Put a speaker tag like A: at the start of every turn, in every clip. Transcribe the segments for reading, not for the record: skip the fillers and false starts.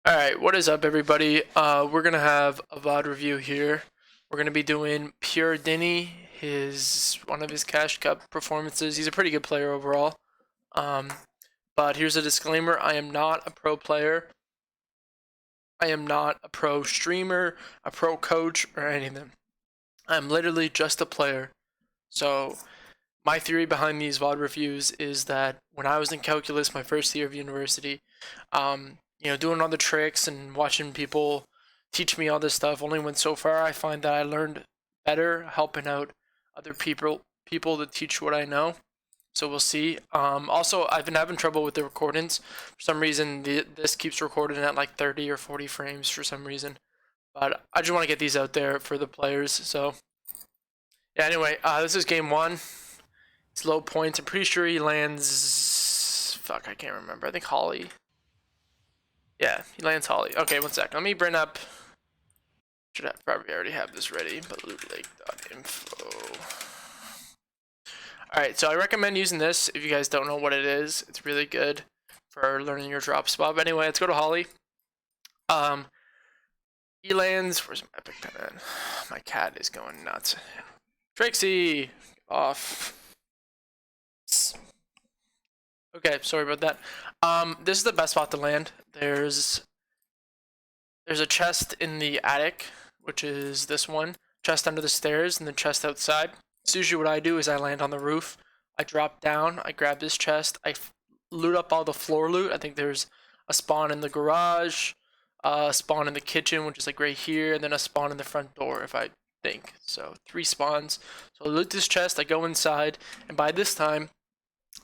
A: Alright, what is up everybody? We're gonna have a VOD review here. We're gonna be doing pure Dini, one of his Cash Cup performances. He's a pretty good player overall. But here's a disclaimer, I am not a pro player. I am not a pro streamer, a pro coach, or anything. I'm literally just a player. So my theory behind these VOD reviews is that when I was in calculus, my first year of university, doing all the tricks and watching people teach me all this stuff only went so far. I find that I learned better helping out other people to teach what I know. So we'll see. Also, I've been having trouble with the recordings. For some reason, this keeps recording at like 30 or 40 frames for some reason. But I just want to get these out there for the players. So yeah, anyway, this is game one. It's low points. I'm pretty sure he lands... Fuck, I can't remember. I think Holly. Yeah, he lands Holly. Okay, one sec. Let me bring up... Should have probably already have this ready, but lootlake.info. Alright, so I recommend using this if you guys don't know what it is. It's really good for learning your drop spot. But anyway, let's go to Holly. He lands... Where's my epic pen? My cat is going nuts. Trixie! Off. Okay, sorry about that. This is the best spot to land. There's a chest in the attic, which is this one. Chest under the stairs and the chest outside. So usually what I do is I land on the roof. I drop down, I grab this chest, I loot up all the floor loot. I think there's a spawn in the garage, a spawn in the kitchen, which is like right here, and then a spawn in the front door, if I think. So 3 spawns. So I loot this chest, I go inside, and by this time,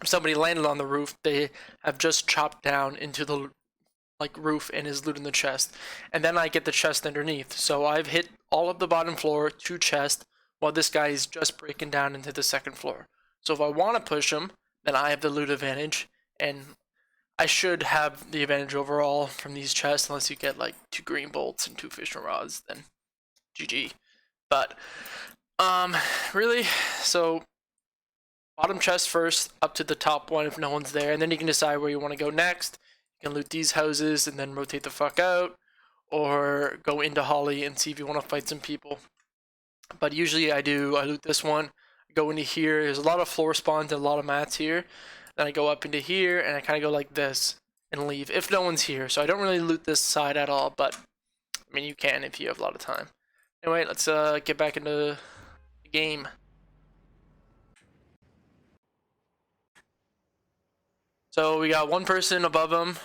A: if somebody landed on the roof, they have just chopped down into the roof and is looting the chest. And then I get the chest underneath. So I've hit all of the bottom floor, 2 chests, while this guy is just breaking down into the second floor. So if I want to push him, then I have the loot advantage, and I should have the advantage overall from these chests, unless you get like 2 green bolts and 2 fishing rods, then GG. But really, so bottom chest first, up to the top one if no one's there, and then you can decide where you want to go next. You can loot these houses and then rotate the fuck out, or go into Holly and see if you want to fight some people. But usually I loot this one, I go into here, there's a lot of floor spawns and a lot of mats here, then I go up into here and I kind of go like this and leave if no one's here. So I don't really loot this side at all, but I mean you can if you have a lot of time. Anyway, let's get back into the game. So we got one person above him.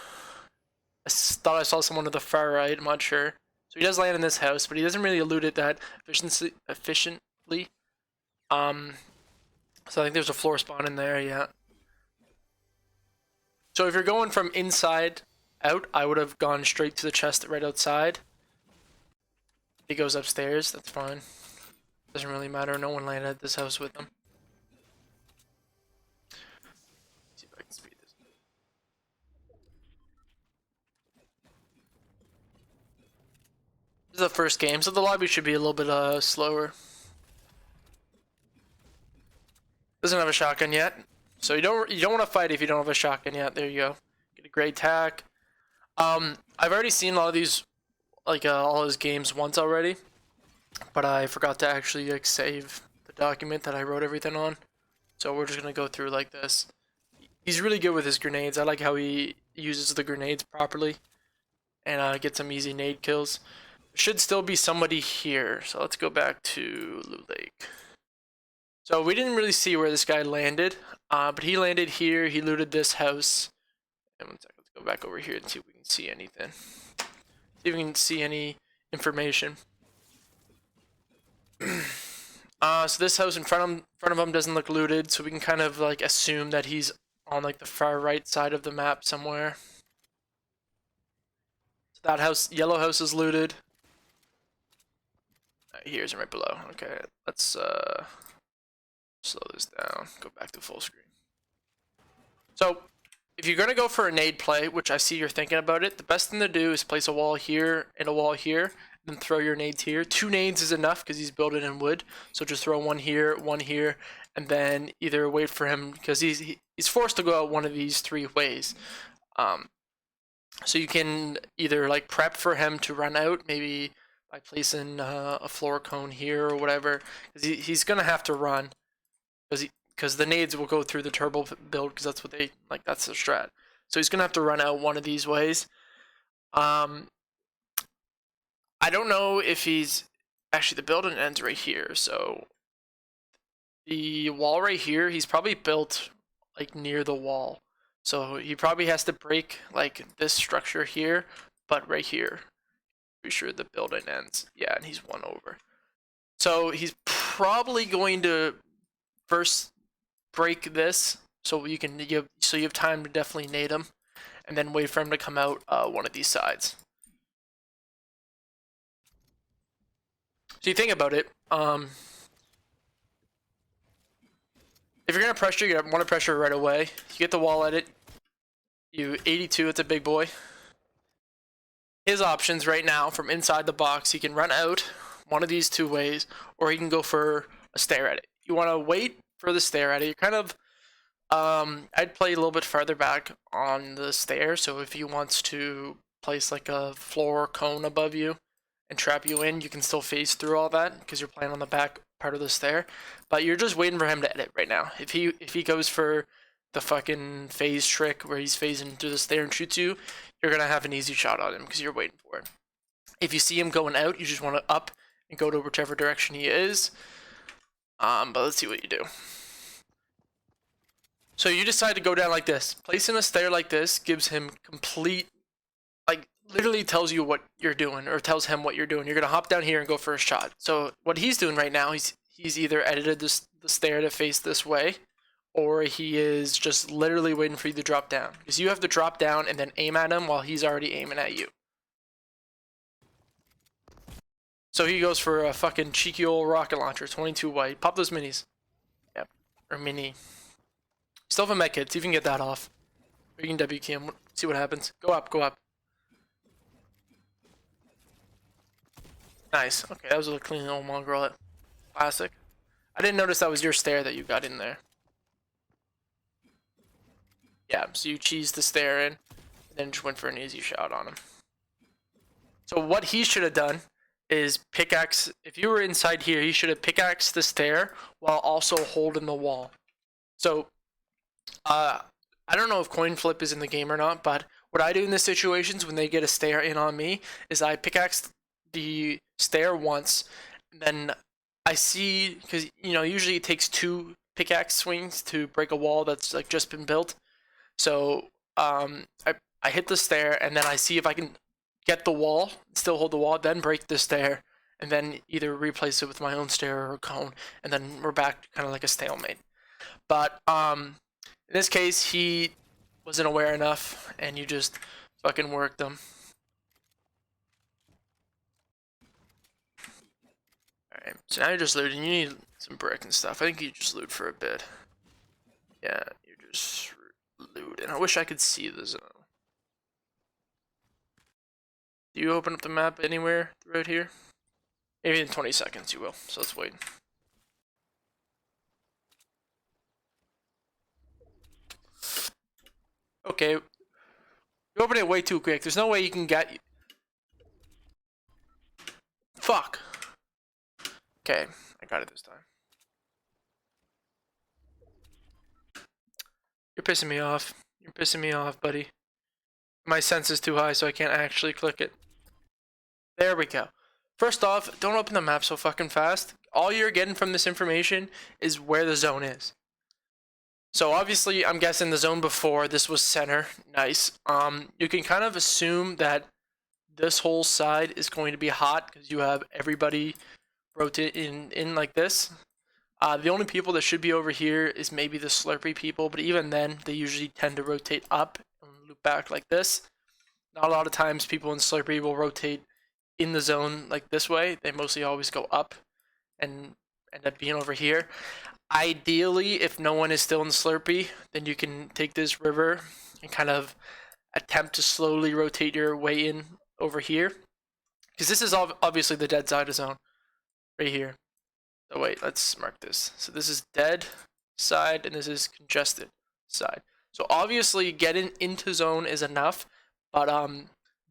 A: I thought I saw someone to the far right, I'm not sure. So he does land in this house, but he doesn't really loot it that efficiently. So I think there's a floor spawn in there, yeah. So if you're going from inside out, I would have gone straight to the chest right outside. He goes upstairs, that's fine. Doesn't really matter, no one landed at this house with him. Let's see if I can speed this. This is the first game, so the lobby should be a little bit slower. Doesn't have a shotgun yet, so you don't want to fight if you don't have a shotgun yet. There you go. Get a great tack. I've already seen a lot of these, all his games once already, but I forgot to actually save the document that I wrote everything on. So we're just gonna go through like this. He's really good with his grenades. I like how he uses the grenades properly and get some easy nade kills. There should still be somebody here, so let's go back to Loot Lake. So we didn't really see where this guy landed, but he landed here. He looted this house. And 1 second, let's go back over here and see if we can see anything. See if we can see any information. So this house in front of him doesn't look looted, so we can kind of assume that he's on the far right side of the map somewhere. So that house, yellow house, is looted. Here's right below. Okay, let's slow this down, go back to full screen. So if you're gonna go for a nade play, which I see you're thinking about it, the best thing to do is place a wall here and a wall here, then throw your nades here. 2 nades is enough because he's built it in wood, so just throw one here, and then either wait for him, because he's forced to go out one of these 3 ways. So you can either like prep for him to run out, maybe by placing a floor cone here or whatever, because he's gonna have to run, because the nades will go through the turbo build, because that's what they like. That's the strat. So he's gonna have to run out one of these ways. I don't know if he's actually, the building ends right here, so the wall right here, he's probably built like near the wall. So he probably has to break like this structure here, but right here. Pretty sure the building ends. Yeah, and he's one over. So he's probably going to first break this, so you have time to definitely nade him, and then wait for him to come out one of these sides. So you think about it. If you're gonna pressure, you want to pressure right away. You get the wall edit. You 82. It's a big boy. His options right now from inside the box, he can run out one of these two ways, or he can go for a stare at it. You want to wait for the stare at it. You're kind of, I'd play a little bit farther back on the stair. So if he wants to place like a floor cone above you and trap you in, you can still phase through all that because you're playing on the back part of the stair. But you're just waiting for him to edit right now. If he goes for the fucking phase trick where he's phasing through the stair and shoots you, you're gonna have an easy shot on him because you're waiting for it. If you see him going out, you just want to up and go to whichever direction he is. But let's see what you do. So you decide to go down like this. Placing a stair like this gives him complete, like literally tells you what you're doing, or tells him what you're doing. You're gonna hop down here and go for a shot. So what he's doing right now, he's either edited the stair to face this way, or he is just literally waiting for you to drop down. Because you have to drop down and then aim at him while he's already aiming at you. So he goes for a fucking cheeky old rocket launcher, 22 white. Pop those minis. Yep. Or mini. Still have a med kit, see if you can get that off. Or you can W key him, see what happens. Go up, go up. Nice. Okay, that was a clean little mongrel. Classic. I didn't notice that was your stair that you got in there. Yeah, so you cheesed the stair in, and then just went for an easy shot on him. So what he should have done is pickaxe. If you were inside here, he should have pickaxed the stair while also holding the wall. So, I don't know if coin flip is in the game or not, but what I do in these situations when they get a stair in on me is I pickaxe the stair once, and then I see, because usually it takes 2 pickaxe swings to break a wall that's like just been built. So I hit the stair, and then I see if I can get the wall, still hold the wall, then break the stair, and then either replace it with my own stair or a cone, and then we're back kind of like a stalemate. But in this case, he wasn't aware enough, and you just fucking worked him. Alright, so now you're just looting. You need some brick and stuff. I think you just loot for a bit. Yeah, you're just looting. I wish I could see the zone. Do you open up the map anywhere right here? Maybe in 20 seconds you will, so let's wait. Okay. You open it way too quick. There's no way you can get... Fuck. Okay, I got it this time. You're pissing me off. You're pissing me off, buddy. My sense is too high, so I can't actually click it. There we go. First off, don't open the map so fucking fast. All you're getting from this information is where the zone is. So obviously, I'm guessing the zone before this was center. Nice. You can kind of assume that this whole side is going to be hot because you have everybody rotate in like this. The only people that should be over here is maybe the Slurpee people, but even then, they usually tend to rotate up and loop back like this. Not a lot of times people in Slurpee will rotate in the zone like this way. They mostly always go up and end up being over here. Ideally, if no one is still in Slurpee, then you can take this river and kind of attempt to slowly rotate your way in over here. Because this is obviously the dead side of zone. Right here. Oh wait, let's mark this. So this is dead side and this is congested side. So obviously getting into zone is enough, But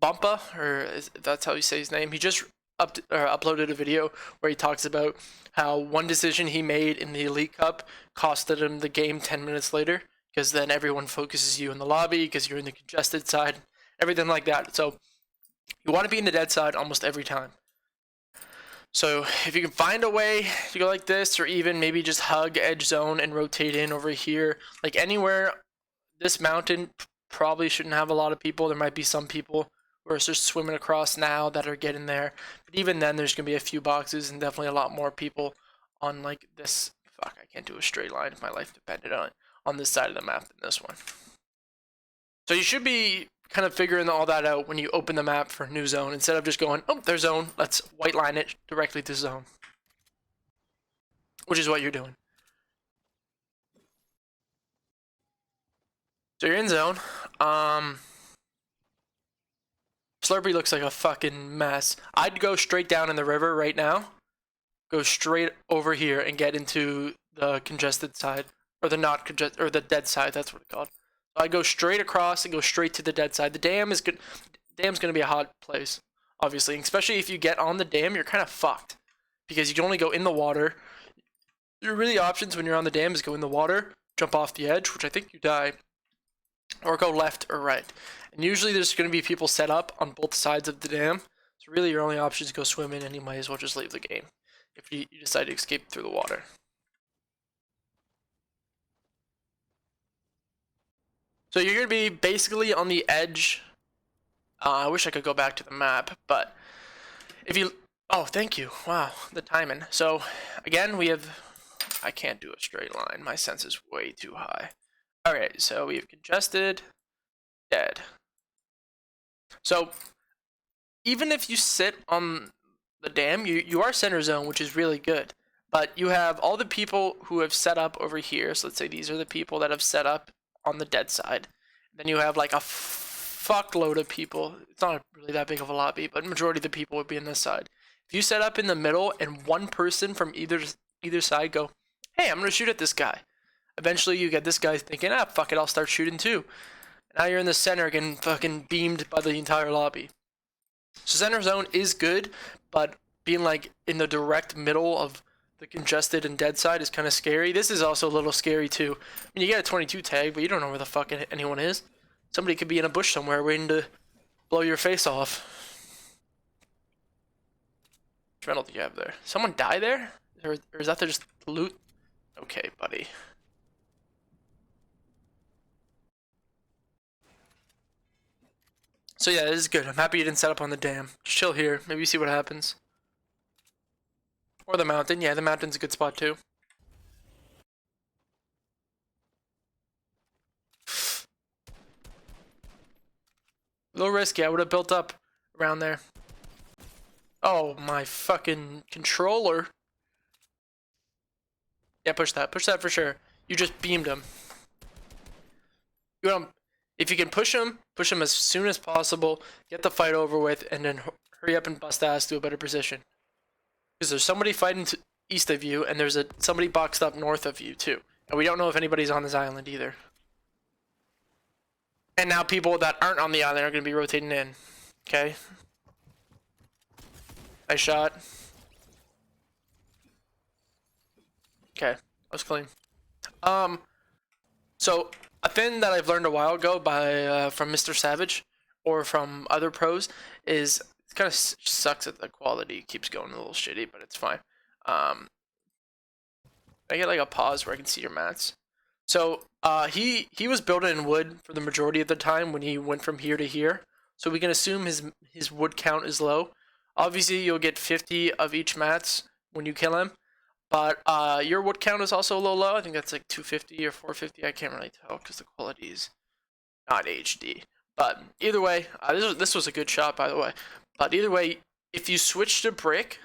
A: Bumpa, that's how you say his name, he just uploaded a video where he talks about how one decision he made in the Elite Cup costed him the game 10 minutes later, because then everyone focuses you in the lobby because you're in the congested side, everything like that. So you want to be in the dead side almost every time. So if you can find a way to go like this, or even maybe just hug edge zone and rotate in over here, like anywhere, this mountain probably shouldn't have a lot of people. There might be some people who are just swimming across now that are getting there, but even then there's gonna be a few boxes and definitely a lot more people on like this. Fuck, I can't do a straight line if my life depended on this side of the map than this one. So you should be kind of figuring all that out when you open the map for a new zone, instead of just going, oh, there's zone, let's white line it directly to zone, which is what you're doing. So you're in zone. Slurpee looks like a fucking mess. I'd go straight down in the river right now, go straight over here and get into the congested side, or the not congested, or the dead side, that's what it's called. I go straight across and go straight to the dead side. The dam is good. The dam's gonna be a hot place, obviously. Especially if you get on the dam, you're kind of fucked because you can only go in the water. Your really options when you're on the dam is go in the water, jump off the edge, which I think you die, or go left or right. And usually there's gonna be people set up on both sides of the dam. So really your only option is go swim in, and you might as well just leave the game if you decide to escape through the water. So you're going to be basically on the edge. I wish I could go back to the map, but if you... Oh, thank you. Wow, the timing. So, again, we have... I can't do a straight line. My sense is way too high. Alright, so we have congested, dead. So, even if you sit on the dam, you are center zone, which is really good. But you have all the people who have set up over here. So let's say these are the people that have set up on the dead side. Then you have like a fuckload of people. It's not really that big of a lobby, but majority of the people would be on this side. If you set up in the middle and one person from either side go, hey, I'm gonna shoot at this guy. Eventually you get this guy thinking, ah, fuck it, I'll start shooting too. Now you're in the center getting fucking beamed by the entire lobby. So center zone is good, but being like in the direct middle of the congested and dead side is kind of scary. This is also a little scary too. I mean, you get a 22 tag, but you don't know where the fuck anyone is. Somebody could be in a bush somewhere waiting to blow your face off. Which rental do you have there? Someone die there? Or is that just loot? Okay, buddy. So yeah, this is good. I'm happy you didn't set up on the dam. Just chill here. Maybe see what happens. Or the mountain. Yeah, the mountain's a good spot too. Low risk, yeah, I would have built up around there. Oh, my fucking controller. Yeah, push that. Push that for sure. You just beamed him. You want him, if you can push him as soon as possible, get the fight over with, and then hurry up and bust ass to a better position. Because there's somebody fighting east of you, and there's somebody boxed up north of you too. And we don't know if anybody's on this island either. And now people that aren't on the island are going to be rotating in. Okay. Nice shot. Okay, that was clean. So a thing that I've learned a while ago from Mr. Savage or from other pros is it kind of sucks that the quality keeps going a little shitty, but it's fine. I get like a pause where I can see your mats. So he was building in wood for the majority of the time when he went from here to here. So we can assume his wood count is low. Obviously you'll get 50 of each mats when you kill him. But your wood count is also a little low. I think that's like 250 or 450. I can't really tell because the quality is not HD. But either way, this was a good shot, by the way. But either way, if you switch to brick,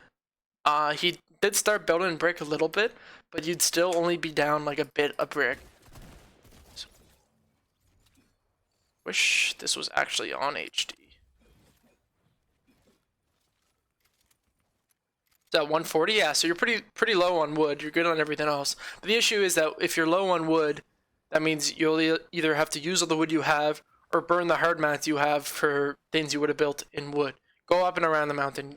A: he did start building brick a little bit, but you'd still only be down like a bit of brick. So, wish this was actually on HD. Is that 140? Yeah, so you're pretty low on wood. You're good on everything else. But the issue is that if you're low on wood, that means you'll either have to use all the wood you have, or burn the hard mats you have for things you would have built in wood. Go up and around the mountain.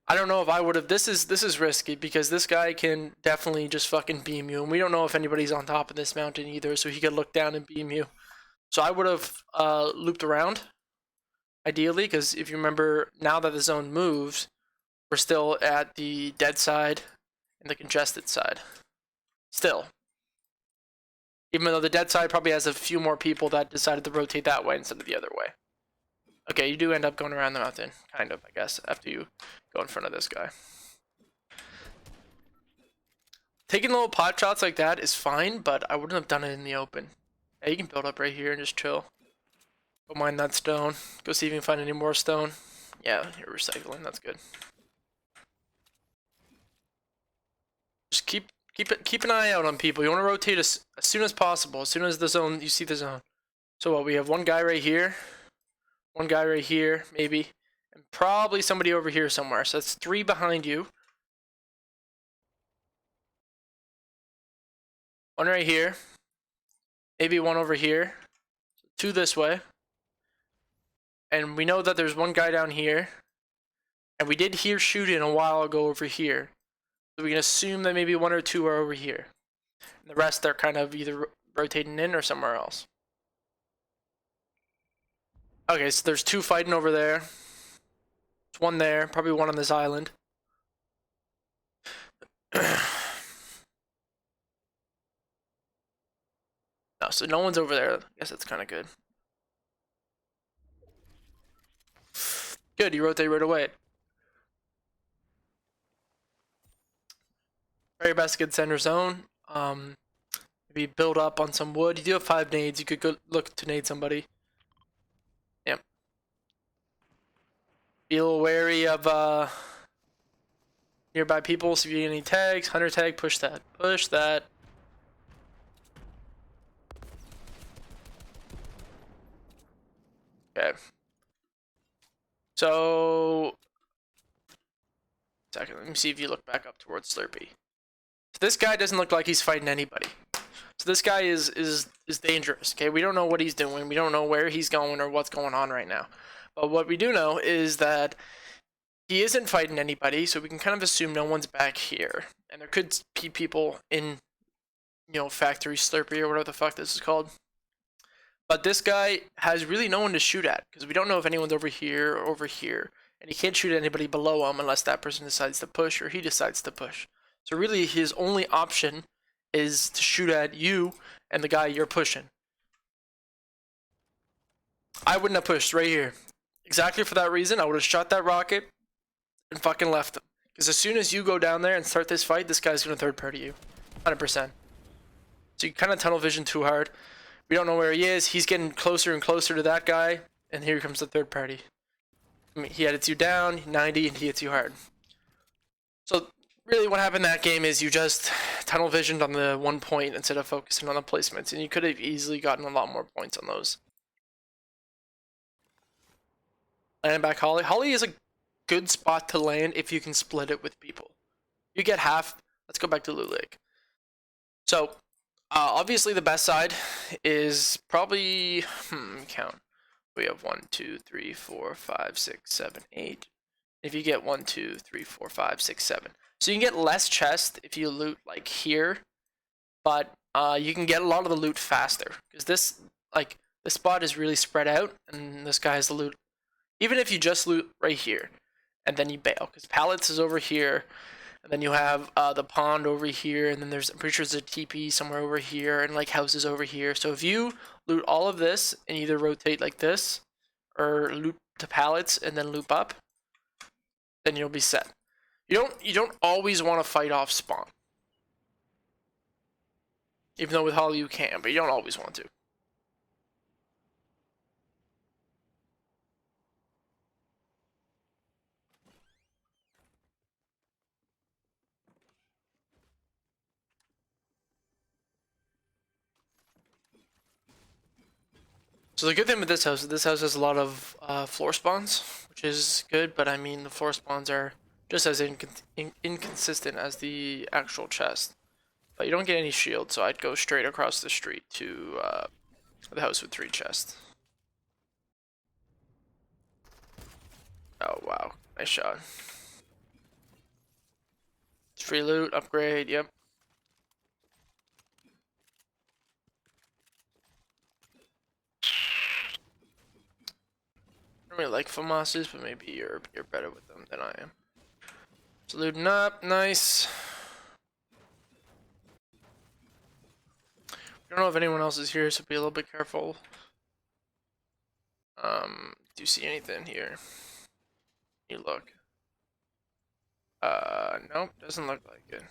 A: I don't know if I would have. This is risky because this guy can definitely just fucking beam you, and we don't know if anybody's on top of this mountain either, so he could look down and beam you. So I would have looped around, ideally, because if you remember, now that the zone moves, we're still at the dead side and the congested side. Still. Even though the dead side probably has a few more people that decided to rotate that way instead of the other way. Okay, you do end up going around the mountain, kind of, I guess, after you go in front of this guy. Taking little pot shots like that is fine, but I wouldn't have done it in the open. Yeah, you can build up right here and just chill. Go mine that stone. Go see if you can find any more stone. Yeah, you're recycling, that's good. Just keep an eye out on people. You want to rotate as soon as possible, as soon as the zone, you see the zone. So what, we have one guy right here. One guy right here, maybe. And probably somebody over here somewhere. So that's 3 behind you. One right here. Maybe one over here. 2 this way. And we know that there's one guy down here. And we did hear shooting a while ago over here. So we can assume that maybe 1 or 2 are over here. And the rest are kind of either rotating in or somewhere else. Okay, so there's 2 fighting over there. There's 1 there, probably 1 on this island. No, so no one's over there. I guess that's kind of good. Good, you rotate right away. Very best to get center zone. Maybe build up on some wood. You do have 5 nades. You could go look to nade somebody. Yep. Be a little wary of nearby people. So if you get any tags, hunter tag, push that. Push that. Okay. So, second, let me see if you look back up towards Slurpee. So this guy doesn't look like he's fighting anybody. So this guy is dangerous. Okay, we don't know what he's doing. We don't know where he's going or what's going on right now. But what we do know is that he isn't fighting anybody, so we can kind of assume no one's back here. And there could be people in, you know, Factory Slurpee or whatever the fuck this is called. But this guy has really no one to shoot at, because we don't know if anyone's over here or over here. And he can't shoot at anybody below him unless that person decides to push or he decides to push. So really his only option is to shoot at you and the guy you're pushing. I wouldn't have pushed right here. Exactly for that reason, I would have shot that rocket and fucking left him. Because as soon as you go down there and start this fight, this guy's going to third party you. 100%. So you kind of tunnel vision too hard. We don't know where he is. He's getting closer and closer to that guy. And here comes the third party. I mean, he hits you down, 90, and he hits you hard. So really what happened in that game is you just tunnel visioned on the 1 point instead of focusing on the placements. And you could have easily gotten a lot more points on those. Landing back Holly. Holly is a good spot to land if you can split it with people. You get half. Let's go back to Loot Lake. So, obviously the best side is probably, count. We have 1, 2, 3, 4, 5, 6, 7, 8. If you get 1, 2, 3, 4, 5, 6, 7. So you can get less chest if you loot like here, but you can get a lot of the loot faster. Because this spot is really spread out, and this guy has the loot. Even if you just loot right here, and then you bail. Because pallets is over here, and then you have the pond over here, and then there's, I'm pretty sure there's a TP somewhere over here, and like houses over here. So if you loot all of this, and either rotate like this, or loot to pallets, and then loop up, then you'll be set. You don't always want to fight off spawn. Even though with Holly you can, but you don't always want to. So the good thing with this house has a lot of floor spawns, which is good, but I mean the floor spawns are just as inconsistent as the actual chest. But you don't get any shield, so I'd go straight across the street to The house with 3 chests. Oh, wow. Nice shot. Free loot, upgrade, yep. I don't really like FAMASs, but maybe you're better with them than I am. So looting up, nice. I don't know if anyone else is here, so be a little bit careful. Do you see anything here? You look. Nope, doesn't look like it.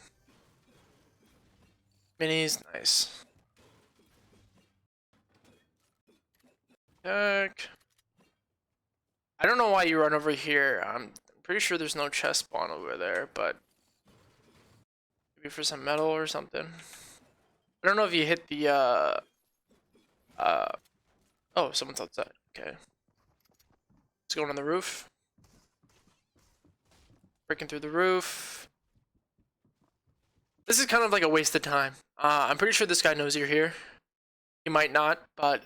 A: Minis, nice. Heck. I don't know why you run over here. I'm pretty sure there's no chest spawn over there, but maybe for some metal or something. I don't know if you hit the oh, someone's outside. Okay. Let's go on the roof. Breaking through the roof. This is kind of like a waste of time. I'm pretty sure this guy knows you're here. He might not, but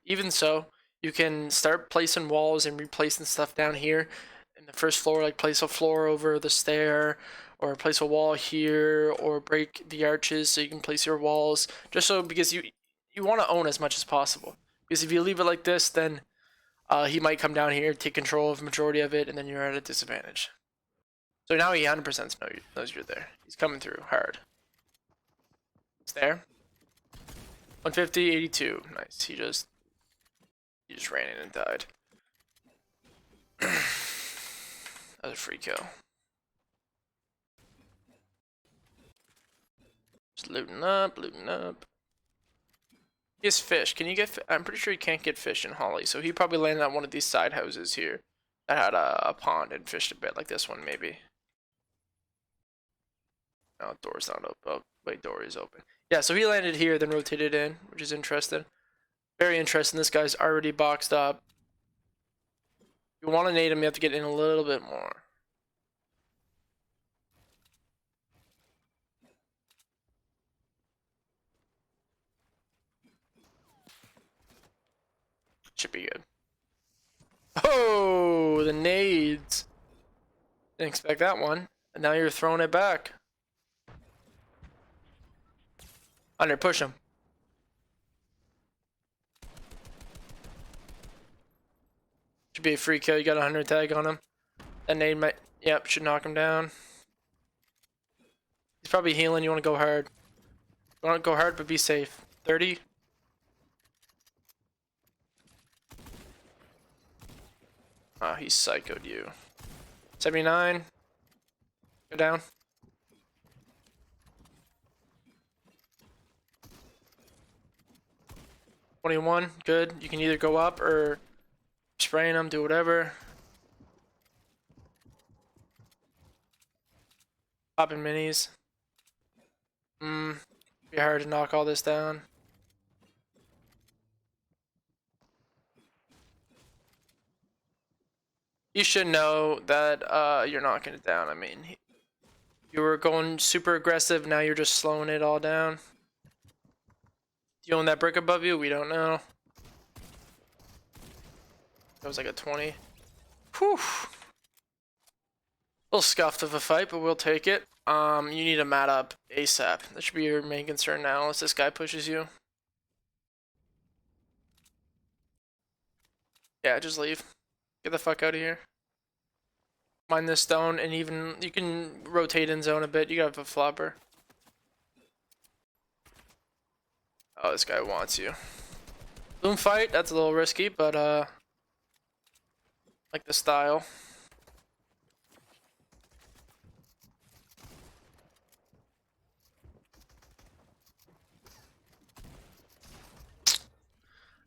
A: even so, you can start placing walls and replacing stuff down here in the first floor, like place a floor over the stair, or place a wall here, or break the arches so you can place your walls. Just so, because you want to own as much as possible. Because if you leave it like this, then he might come down here, take control of the majority of it, and then you're at a disadvantage. So now he 100% knows you're there. He's coming through hard. It's there. 150, 82. Nice. He just ran in and died. That was a free kill. Just looting up, looting up. He has fish. Can you get? I'm pretty sure you can't get fish in Holly, so he probably landed on one of these side houses here that had a pond and fished a bit, like this one maybe. No, door's not open. Oh, wait, door is open. Yeah, so he landed here, then rotated in, which is interesting. Very interesting. This guy's already boxed up. If you want to nade him, you have to get in a little bit more. Should be good. Oh, the nades. Didn't expect that one. And now you're throwing it back. Under, push him. Should be a free kill. You got a 100 tag on him. That nade might, yep, should knock him down. He's probably healing. You want to go hard. You want to go hard, but be safe. 30. Oh, he psychoed you. 79. Go down. 21. Good. You can either go up or spraying them, do whatever. Popping minis. Be hard to knock all this down. You should know that you're knocking it down. I mean, you were going super aggressive, now you're just slowing it all down. Do you own that brick above you? We don't know. That was like a 20. Whew. A little scuffed of a fight, but we'll take it. You need a mat up ASAP. That should be your main concern now, unless this guy pushes you. Yeah, just leave. Get the fuck out of here. Mine this stone, and even you can rotate in zone a bit. You got a flopper. Oh, this guy wants you. Boom fight, that's a little risky, but like the style. This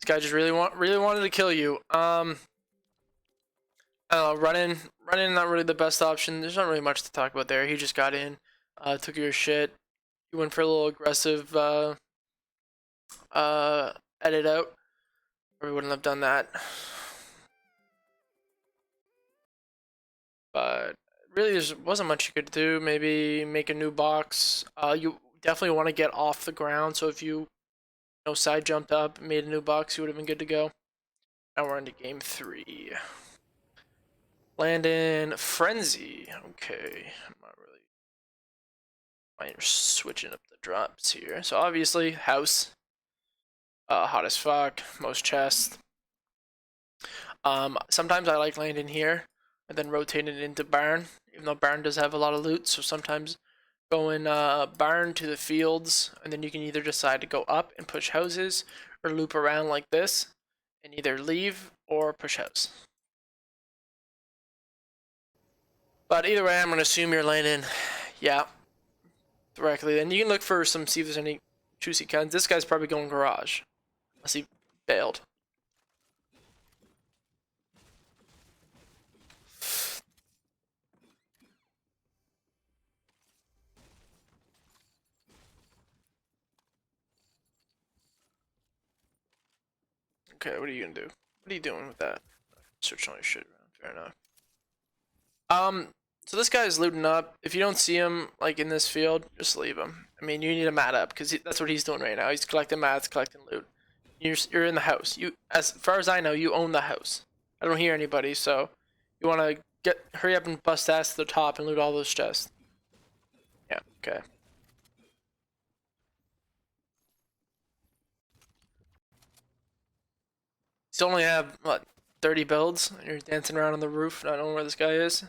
A: guy just really wanted to kill you. I don't know, running, not really the best option. There's not really much to talk about there. He just got in, took your shit. He went for a little aggressive edit out. Or we wouldn't have done that. But really, there wasn't much you could do. Maybe make a new box. You definitely want to get off the ground. So if you No side jumped up, made a new box, he would have been good to go. Now we're into game 3. Landon Frenzy. Okay. I'm not really. I'm switching up the drops here. So obviously, house. Hot as fuck. Most chests. Sometimes I like landing here and then rotating into barn, even though barn does have a lot of loot. So sometimes going barn to the fields, and then you can either decide to go up and push houses or loop around like this and either leave or push house. But either way, I'm going to assume you're landing, yeah, directly. Then you can look for see if there's any juicy guns. This guy's probably going garage, unless he bailed. Okay, what are you going to do? What are you doing with that? Search all your shit around. Fair enough. So this guy's looting up. If you don't see him like in this field, just leave him. I mean, you need a mat up because that's what he's doing right now. He's collecting mats, collecting loot. You're in the house. You, as far as I know, you own the house. I don't hear anybody, so you want to hurry up and bust ass to the top and loot all those chests. Yeah. Okay. You only have what 30 builds, and you're dancing around on the roof, not knowing where this guy is.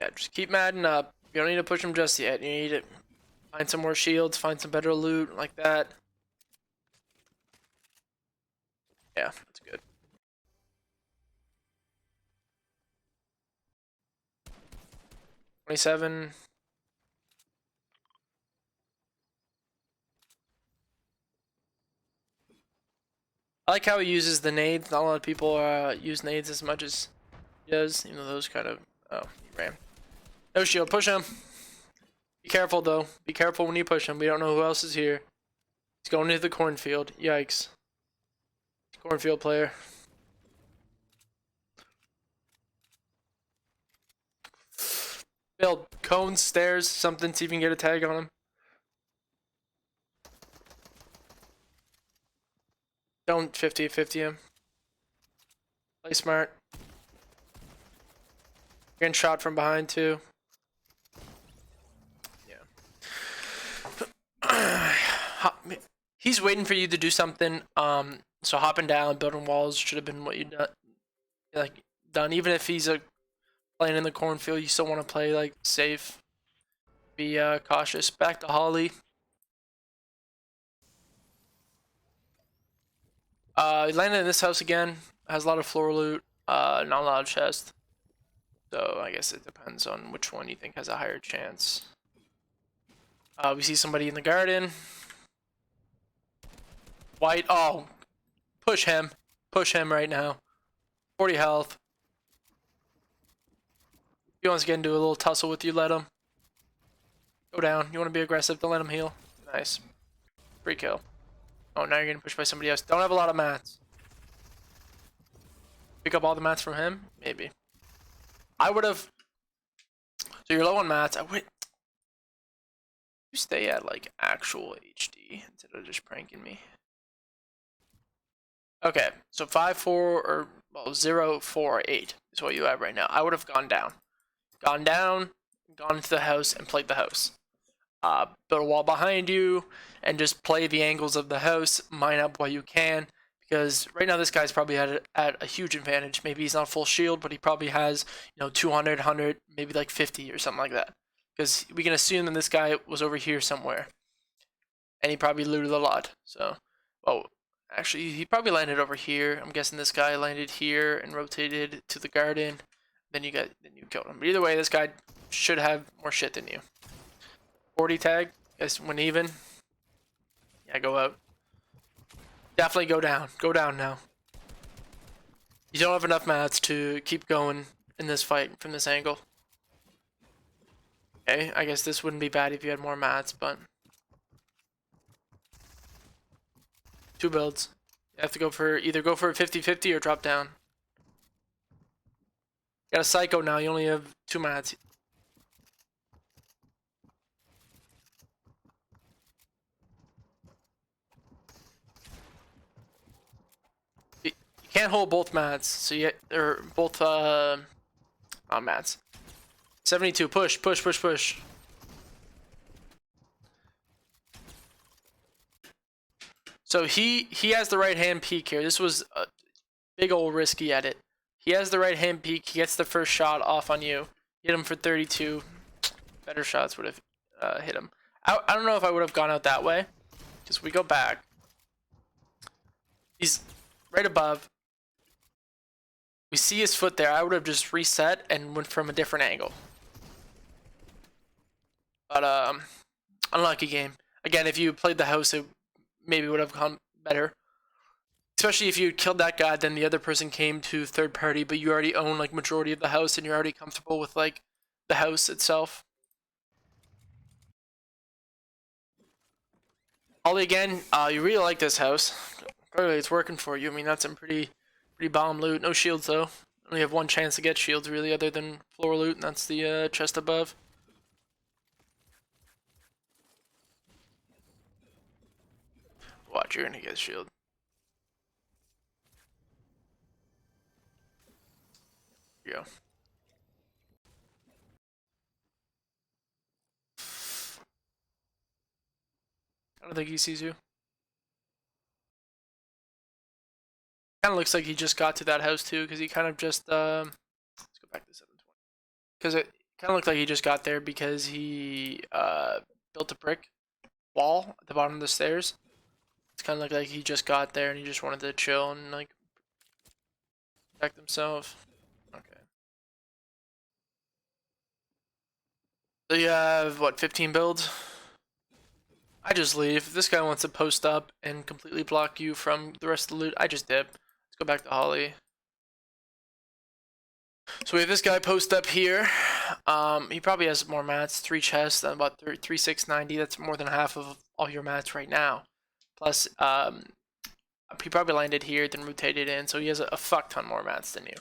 A: Yeah, just keep matting up. You don't need to push him just yet. You need to find some more shields, find some better loot like that. Yeah, that's good. 27. I like how he uses the nades. Not a lot of people use nades as much as he does. You know, those kind of... Oh, he ran. No shield. Push him. Be careful, though. Be careful when you push him. We don't know who else is here. He's going into the cornfield. Yikes. Cornfield player. Build cones, stairs, something so you can get a tag on him. Don't 50-50 him. Play smart. You're getting shot from behind too. Yeah. He's waiting for you to do something. So hopping down, building walls should have been what you done. Even if he's playing in the cornfield, you still want to play like safe. Be cautious. Back to Holly. He landed in this house again. Has a lot of floor loot. Not a lot of chest. So I guess it depends on which one you think has a higher chance. We see somebody in the garden. White. Oh, push him. Push him right now. 40 health. If he wants to get into a little tussle with you, let him. Go down. You want to be aggressive. Don't let him heal. Nice. Free kill. Oh, now you're getting pushed by somebody else. Don't have a lot of mats. Pick up all the mats from him? Maybe. I would have... So you're low on mats. I would... You stay at, like, actual HD instead of just pranking me. Okay, so 5-4 or... Well, 0-4-8 is what you have right now. I would have gone down. Gone into the house, and played the house. Build a wall behind you, and just play the angles of the house, mine up while you can, because right now this guy's probably at a huge advantage. Maybe he's not full shield, but he probably has, 200, 100, maybe like 50 or something like that. Because we can assume that this guy was over here somewhere, and he probably looted a lot. So, oh, actually, he probably landed over here. I'm guessing this guy landed here and rotated to the garden. Then you killed him. But either way, this guy should have more shit than you. 40 tag. Guys went even. Yeah, go out. Definitely go down. Go down now. You don't have enough mats to keep going in this fight from this angle. Okay, I guess this wouldn't be bad if you had more mats, but... 2 builds. You have to go for either go for a 50-50 or drop down. You got a psycho now, you only have 2 mats. can't hold both mats, so you or both mats. 72. Push, push, push, push. So he has the right hand peek here. This was a big old risky edit. He has the right hand peek. He gets the first shot off on you. Hit him for 32. Better shots would have hit him. I don't know if I would have gone out that way. Because we go back. He's right above. We see his foot there. I would have just reset and went from a different angle. But unlucky game. Again, if you played the house, it maybe would have gone better. Especially if you killed that guy, then the other person came to third party, but you already own like majority of the house and you're already comfortable with like the house itself. Ollie again, you really like this house. Clearly it's working for you. I mean, that's some pretty bomb loot. No shields though. Only have one chance to get shields really other than floor loot, and that's the chest above. Watch, you're gonna get a shield. Here you go. I don't think he sees you. Kind of looks like he just got to that house too, because he kind of just let's go back to 720. Because it kind of looked like he just got there because he built a brick wall at the bottom of the stairs. It's kind of like he just got there and he just wanted to chill and like protect himself. Okay. So you have what, 15 builds? I just leave. If this guy wants to post up and completely block you from the rest of the loot, I just dip. Let's go back to Holly. So we have this guy post up here. He probably has more mats, 3 chests, and about 3,690. That's more than half of all your mats right now. Plus, he probably landed here, then rotated in, so he has a fuck ton more mats than you.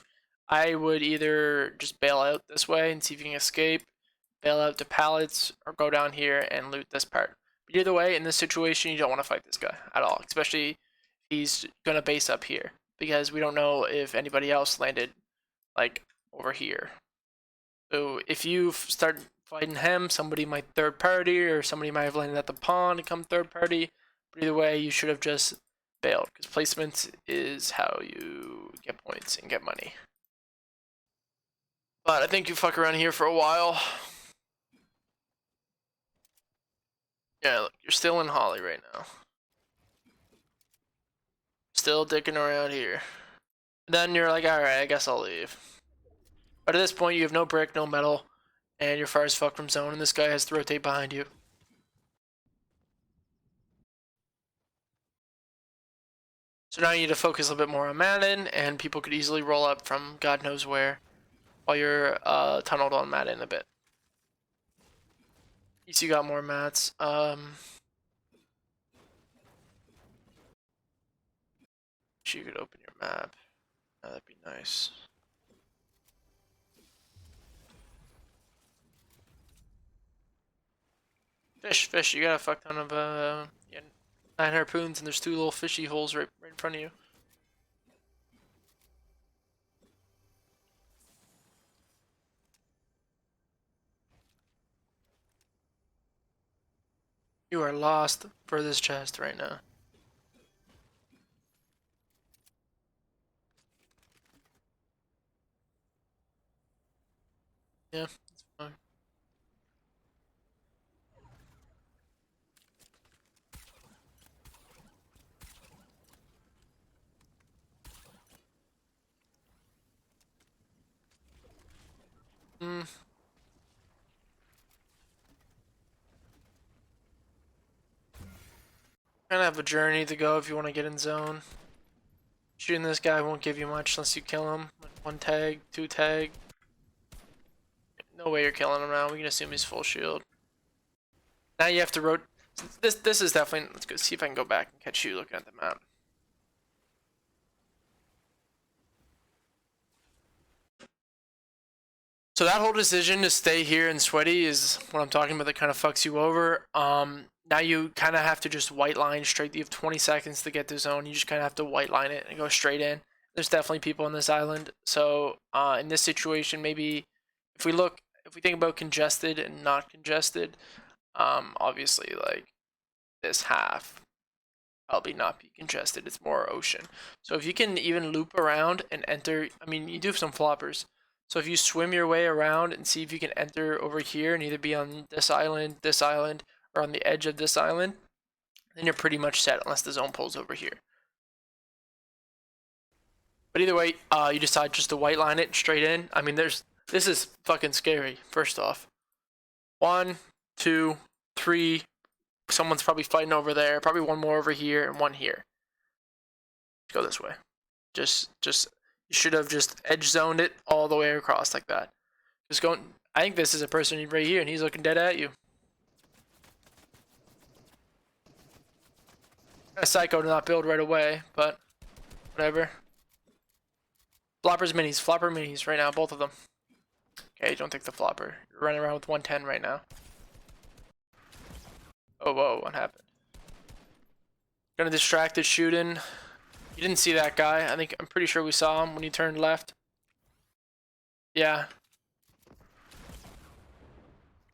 A: I would either just bail out this way and see if you can escape, bail out to pallets, or go down here and loot this part. But either way, in this situation, you don't want to fight this guy at all, especially if he's going to base up here, because we don't know if anybody else landed, like, over here. So if you start fighting him, somebody might third party, or somebody might have landed at the pawn and come third party. But either way, you should have just bailed, because placement is how you get points and get money. But I think you fuck around here for a while. Yeah, look, you're still in Holly right now. Still dicking around here. Then you're like, alright, I guess I'll leave. But at this point, you have no brick, no metal, and you're far as fuck from zone, and this guy has to rotate behind you. So now you need to focus a little bit more on Madden, and people could easily roll up from God knows where while you're tunneled on Madden a bit. At least you got more mats. You could open your map. Oh, that'd be nice. Fish, you got a fuck ton of yeah, 9 harpoons, and there's 2 little fishy holes right in front of you. You are lost for this chest right now. Yeah, that's fine. Kind of have a journey to go if you want to get in zone. Shooting this guy won't give you much unless you kill him. Like 1 tag, 2 tag. No way you're killing him now. We can assume he's full shield. Now you have to rotate. This is definitely. Let's go see if I can go back and catch you looking at the map. So that whole decision to stay here in Sweaty is what I'm talking about that kind of fucks you over. Now you kind of have to just white line straight. You have 20 seconds to get to zone. You just kind of have to white line it and go straight in. there's definitely people on this island. So in this situation, maybe if we think about congested and not congested, obviously like this half probably not be congested. It's more ocean. So if you can even loop around and enter, I mean, you do have some floppers. So if you swim your way around and see if you can enter over here and either be on this island, or on the edge of this island, then you're pretty much set unless the zone pulls over here. But either way, you decide just to white line it straight in. I mean, this is fucking scary. First off, 1, 2, 3. Someone's probably fighting over there. Probably one more over here and one here. Go this way. Just you should have just edge zoned it all the way across like that. Just going. I think this is a person right here, and he's looking dead at you. Kind of psycho to not build right away, but whatever. Flopper minis right now, both of them. Okay, don't take the flopper. You're running around with 110 right now. Oh, whoa, what happened? Gonna distracted shooting. You didn't see that guy. I'm pretty sure we saw him when he turned left. Yeah.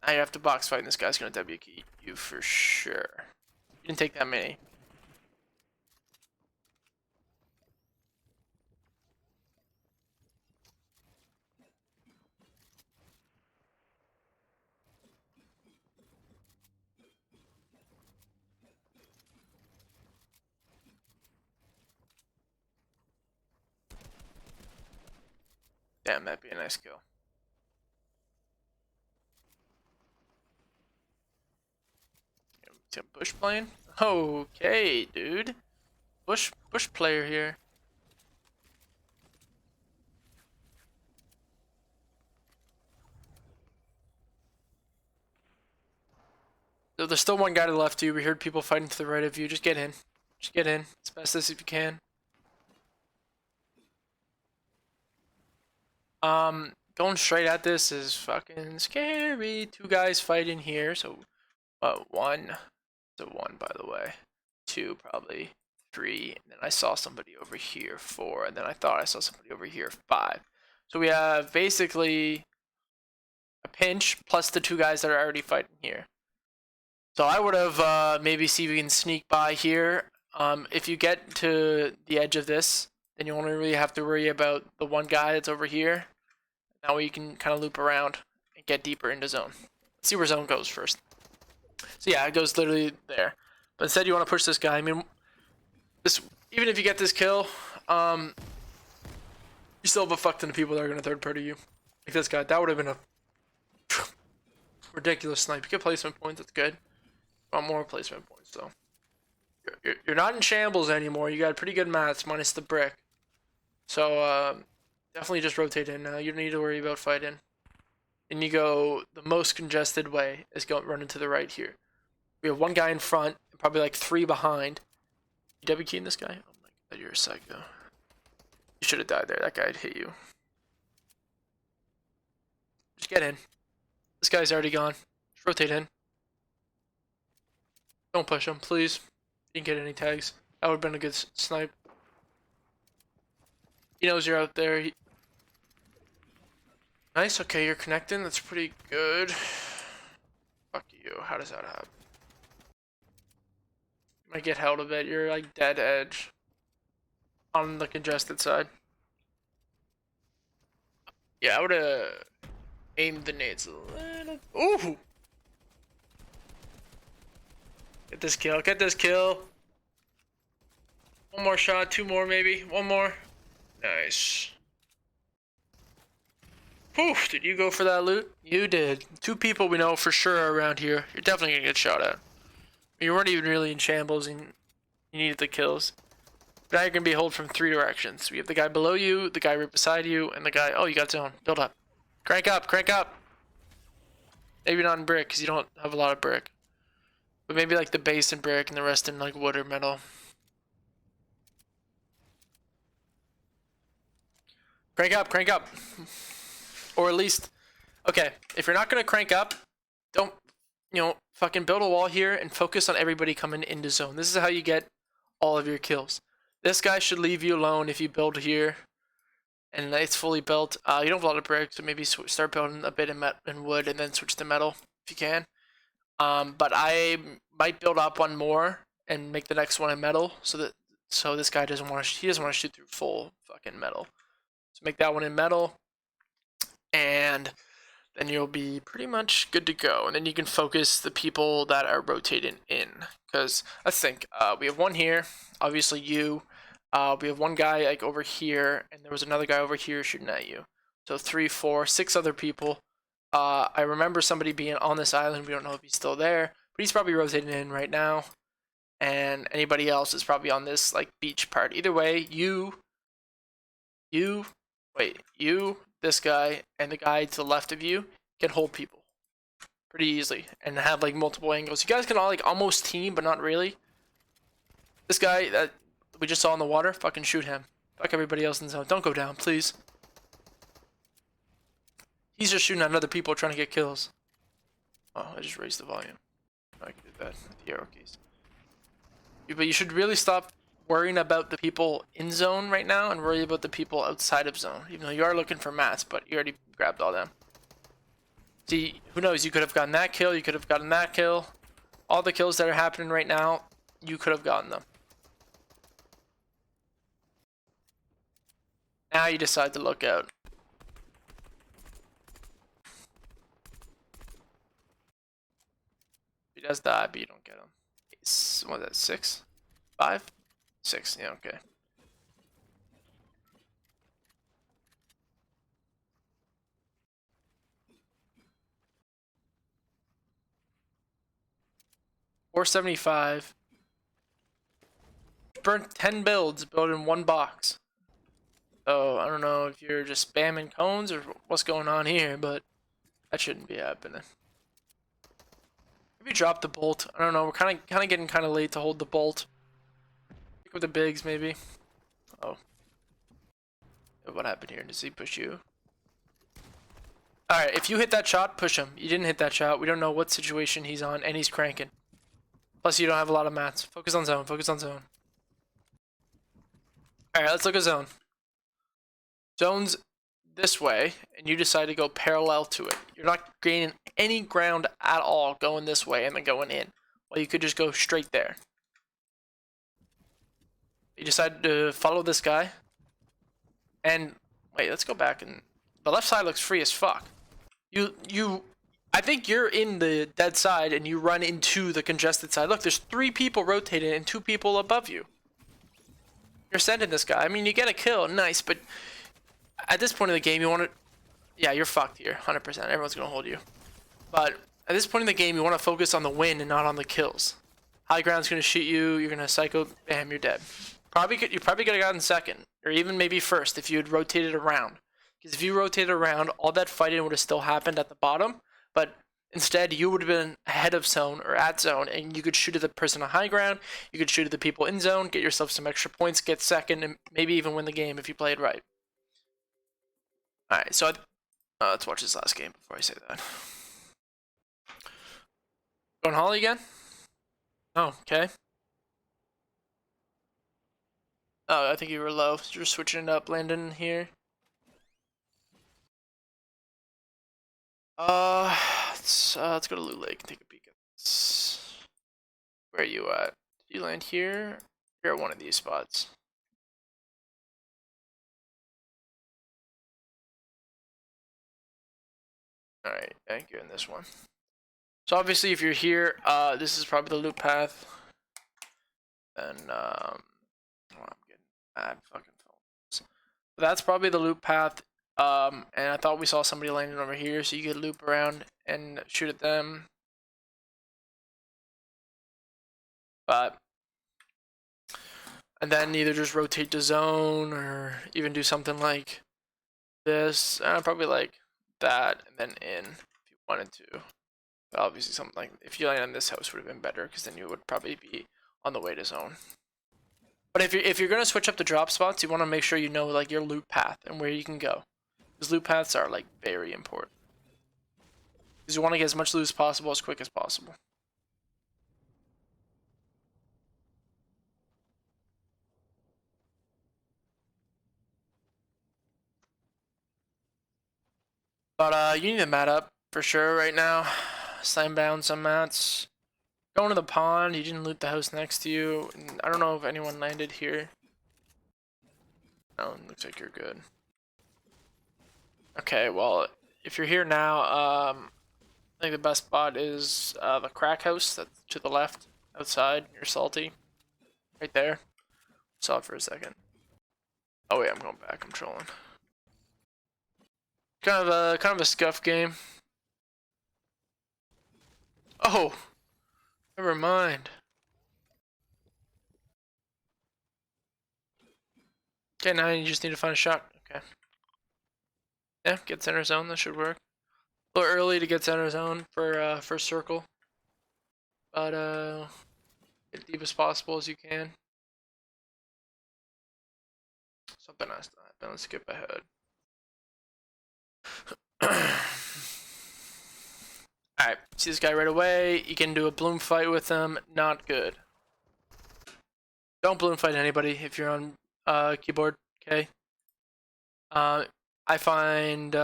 A: Now you have to box fight, and this guy's gonna W key you for sure. You didn't take that many. Damn, that'd be a nice kill. Bush playing? Okay, dude. Bush player here. So there's still one guy to the left of you. We heard people fighting to the right of you. Just get in. Just get in as best as if you can. Going straight at this is fucking scary. 2 guys fighting here. So, 1. So 1, by the way. 2, probably. 3. And then I saw somebody over here. 4. And then I thought I saw somebody over here. 5. So we have basically a pinch plus the 2 guys that are already fighting here. So I would have maybe see if we can sneak by here. If you get to the edge of this, then you only really have to worry about the one guy that's over here. Now you can kind of loop around and get deeper into zone. Let's see where zone goes first. So yeah, it goes literally there. But instead you want to push this guy. I mean, even if you get this kill, you still have a fuck ton of people that are going to third party you. Like this guy, that would have been a ridiculous snipe. You get placement points, that's good. Want more placement points though. You're not in shambles anymore. You got pretty good mats minus the brick. So definitely just rotate in now. You don't need to worry about fighting. And you go the most congested way is running to the right here. We have 1 guy in front and probably like 3 behind. You W keying this guy? Oh my god, you're a psycho. You should have died there. That guy'd hit you. Just get in. This guy's already gone. Just rotate in. Don't push him, please. You didn't get any tags. That would have been a good snipe. He knows you're out there. Nice, okay, you're connecting. That's pretty good. Fuck you. How does that happen? You might get held a bit. You're like dead edge. On the congested side. Yeah, I would have aimed the nades a little. Ooh! Get this kill. Get this kill. 1 more shot. 2 more maybe. 1 more. Nice. Poof, did you go for that loot? You did. 2 people we know for sure are around here. You're definitely gonna get shot at. You weren't even really in shambles and you needed the kills. Now you're gonna be hold from 3 directions. We have the guy below you, the guy right beside you, and the guy. Oh, you got zone. Build up. Crank up, crank up. Maybe not in brick because you don't have a lot of brick. But maybe like the base in brick and the rest in like wood or metal. Crank up, crank up. Or at least, okay, if you're not gonna crank up, don't, fucking build a wall here and focus on everybody coming into zone. This is how you get all of your kills. This guy should leave you alone if you build here, and it's fully built. You don't have a lot of bricks, so maybe start building a bit in wood and then switch to metal if you can. But I might build up one more and make the next one in metal, so this guy doesn't want to. He doesn't want to shoot through full fucking metal. So make that one in metal, and then you'll be pretty much good to go. And then you can focus the people that are rotating in. Because let's think, we have one here, obviously you. We have one guy like over here, and there was another guy over here shooting at you. So 3, 4, 6 other people. I remember somebody being on this island. We don't know if he's still there, but he's probably rotating in right now. And anybody else is probably on this like beach part. Either way, you, this guy, and the guy to the left of you can hold people pretty easily and have like multiple angles. You guys can all like almost team, but not really. This guy that we just saw in the water, fucking shoot him. Fuck everybody else in the zone. Don't go down, please. He's just shooting at other people trying to get kills. Oh, I just raised the volume. I can do that with the arrow keys. But you should really stop worrying about the people in zone right now and worry about the people outside of zone. Even though you are looking for mats, but you already grabbed all them. See, who knows? You could have gotten that kill. You could have gotten that kill. All the kills that are happening right now, you could have gotten them. Now you decide to look out. He does die, but you don't get him. What is that, 6? 5? 6, yeah, okay. $475. Burnt 10 builds built in one box. So I don't know if you're just spamming cones or what's going on here, but that shouldn't be happening. Maybe drop the bolt. I don't know. We're kind of getting kind of late to hold the bolt. Pick with the bigs, maybe. Oh, what happened here? Does he push you? All right. If you hit that shot, push him. You didn't hit that shot. We don't know what situation he's on, and he's cranking. Plus, you don't have a lot of mats. Focus on zone. Focus on zone. All right. Let's look at zone. Zone's this way, and you decide to go parallel to it. You're not gaining any ground at all going this way and then going in. Well, you could just go straight there. You decide to follow this guy. And wait, let's go back. And the left side looks free as fuck. I think you're in the dead side and you run into the congested side. Look, there's 3 people rotating and 2 people above you. You're sending this guy. I mean, you get a kill, nice, but at this point in the game, you want to... Yeah, you're fucked here, 100%. Everyone's going to hold you. But at this point in the game, you want to focus on the win and not on the kills. High ground's going to shoot you. You're going to psycho. Bam, you're dead. You probably could have gotten second. Or even maybe first if you had rotated around. Because if you rotated around, all that fighting would have still happened at the bottom. But instead, you would have been ahead of zone or at zone. And you could shoot at the person on high ground. You could shoot at the people in zone. Get yourself some extra points. Get second. And maybe even win the game if you played right. Alright, so let's watch this last game before I say that. Going Holly again? Oh, okay. Oh, I think you were low. So you're switching it up, Landon, here. Let's go to Loot Lake and take a peek at this. Where are you at? Did you land here? You're at one of these spots. Alright, thank you in this one. So obviously if you're here, this is probably the loot path. Then I'm getting bad fucking phones. That's probably the loop path. And I thought we saw somebody landing over here, so you could loop around and shoot at them. And then either just rotate to zone or even do something like this. Probably like that and then in if you wanted to. But obviously something like if you land on this house would have been better because then you would probably be on the way to zone. But if you're gonna switch up the drop spots, you want to make sure you know like your loop path and where you can go. Because loop paths are like very important. Because you want to get as much loot as possible as quick as possible. But you need to mat up for sure right now. Slam down some mats. Going to the pond. You didn't loot the house next to you. I don't know if anyone landed here. No, looks like you're good. Okay, well, if you're here now, I think the best spot is the crack house that's to the left, outside. You're salty. Right there. Saw it for a second. Oh yeah, I'm going back. I'm trolling. Kind of a scuff game. Oh, never mind. Okay, now you just need to find a shot. Okay. Yeah, get center zone. That should work. A little early to get center zone for first circle, but get deep as possible as you can. Something has to happen. Let's skip ahead. Alright, see this guy right away. You can do a bloom fight with him. Not good. Don't bloom fight anybody if you're on keyboard, okay? I find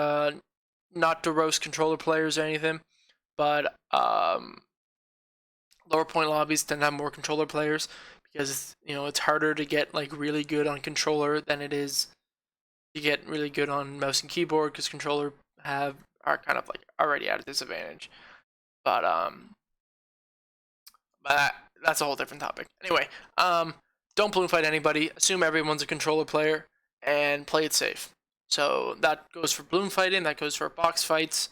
A: not to roast controller players or anything, but lower point lobbies tend to have more controller players because, you know, it's harder to get like really good on controller than it is to get really good on mouse and keyboard because controller are kind of like already at a disadvantage. But that's a whole different topic. Anyway, don't bloom fight anybody. Assume everyone's a controller player and play it safe. So that goes for bloom fighting. That goes for box fights.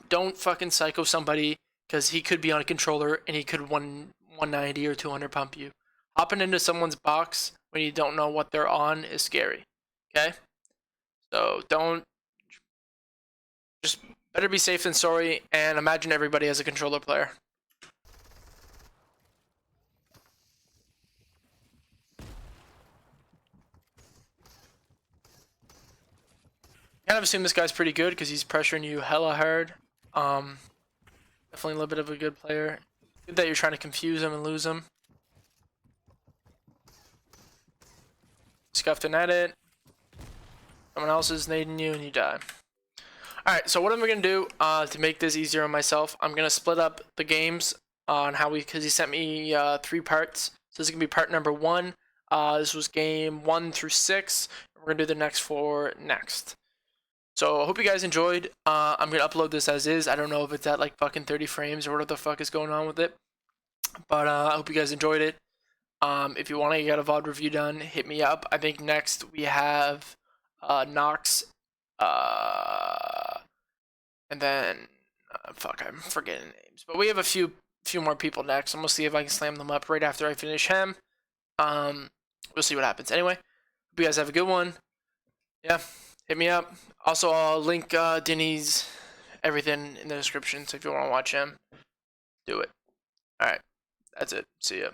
A: Don't fucking psycho somebody because he could be on a controller and he could 190 or 200 pump you. Hopping into someone's box when you don't know what they're on is scary. Okay? So just better be safe than sorry and imagine everybody as a controller player. Kind of assume this guy's pretty good because he's pressuring you hella hard. Definitely a little bit of a good player. Good that you're trying to confuse him and lose him. Scuffed an edit. Someone else is nading you and you die. Alright, so what am I going to do to make this easier on myself? I'm going to split up the games on how because he sent me 3 parts. So this is going to be part number 1. This was game 1 through 6. We're going to do the next 4 next. So I hope you guys enjoyed. I'm going to upload this as is. I don't know if it's at like fucking 30 frames or what the fuck is going on with it. But I hope you guys enjoyed it. If you want to get a VOD review done, hit me up. I think next we have Nox. And then fuck, I'm forgetting names. But we have a few more people next. I'm gonna see if I can slam them up right after I finish him. We'll see what happens. Anyway, hope you guys have a good one. Yeah, hit me up. Also, I'll link Dini's everything in the description. So if you want to watch him, do it. All right, that's it. See ya.